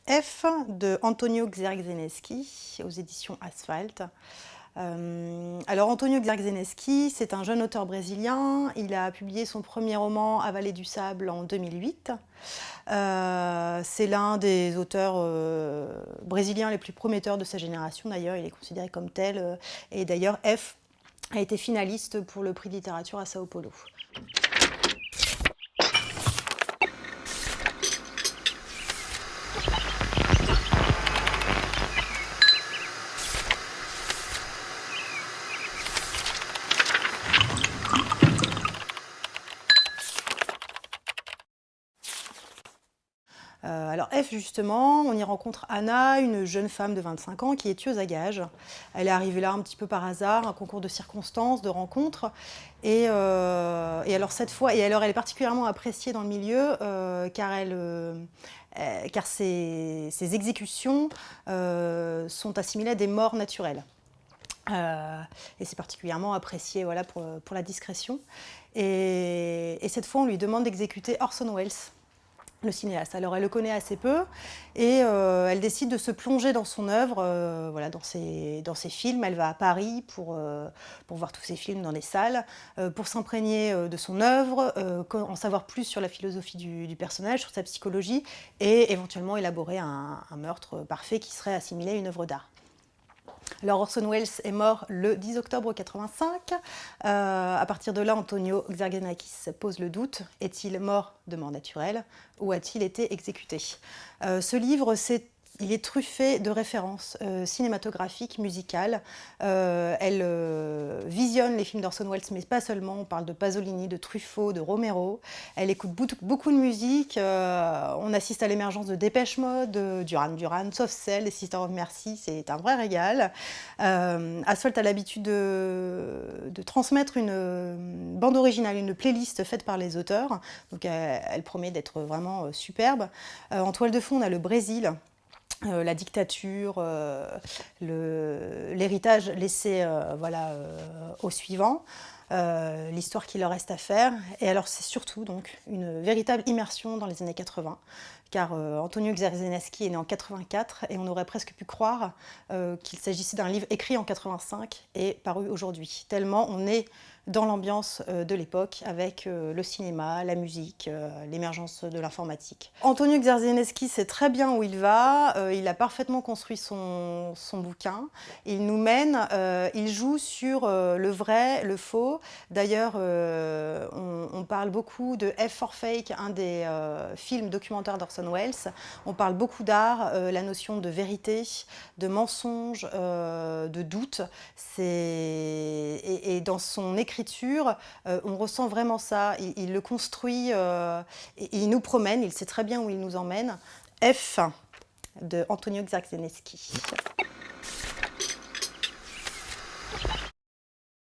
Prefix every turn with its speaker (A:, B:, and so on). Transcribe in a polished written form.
A: F de Antonio Grzegniewski aux éditions Asphalt. Alors Antonio Grzegniewski, c'est un jeune auteur brésilien. Il a publié son premier roman A Vallée du Sable en 2008. C'est l'un des auteurs brésiliens les plus prometteurs de sa génération d'ailleurs. Il est considéré comme tel. Et d'ailleurs F a été finaliste pour le prix de littérature à Sao Paulo. Alors F, justement, on y rencontre Anna, une jeune femme de 25 ans qui est tueuse à gages. Elle est arrivée là un petit peu par hasard, un concours de circonstances, de rencontres. Et alors cette fois, et alors elle est particulièrement appréciée dans le milieu car ses exécutions sont assimilées à des morts naturelles. Et c'est particulièrement apprécié voilà, pour la discrétion. Et cette fois, on lui demande d'exécuter Orson Welles, le cinéaste. Alors elle le connaît assez peu et elle décide de se plonger dans son œuvre, voilà, dans ses films. Elle va à Paris pour voir tous ses films dans les salles, pour s'imprégner de son œuvre, en savoir plus sur la philosophie du personnage, sur sa psychologie et éventuellement élaborer un meurtre parfait qui serait assimilé à une œuvre d'art. Alors Orson Welles est mort le 10 octobre 1985. À partir de là, Antonio Grzegniewski pose le doute. Est-il mort de mort naturelle ou a-t-il été exécuté? Ce livre, il est truffé de références cinématographiques, musicales. Elle visionne les films d'Orson Welles, mais pas seulement. On parle de Pasolini, de Truffaut, de Romero. Elle écoute beaucoup de musique. On assiste à l'émergence de Dépêche Mode, de Duran Duran, Soft Cell, des Sisters of Mercy. C'est un vrai régal. Asphalt a l'habitude de transmettre une bande originale, une playlist faite par les auteurs. Donc elle promet d'être vraiment superbe. En toile de fond, on a le Brésil. La dictature, l'héritage laissé voilà, au suivant, l'histoire qu'il leur reste à faire. Et alors c'est surtout donc une véritable immersion dans les années 80, car Antonio Grzegniewski est né en 84 et on aurait presque pu croire qu'il s'agissait d'un livre écrit en 85 et paru aujourd'hui, tellement on est dans l'ambiance de l'époque avec le cinéma, la musique, l'émergence de l'informatique. Antonio Grzegniewski sait très bien où il va, il a parfaitement construit son bouquin, il nous mène, il joue sur le vrai, le faux. D'ailleurs, on parle beaucoup de F for Fake, un des films documentaires d'Orson Welles. On parle beaucoup d'art, la notion de vérité, de mensonge, de doute. Et dans son écriture, on ressent vraiment ça. Il le construit, et il nous promène, il sait très bien où il nous emmène. F de Antonio Grzegniewski.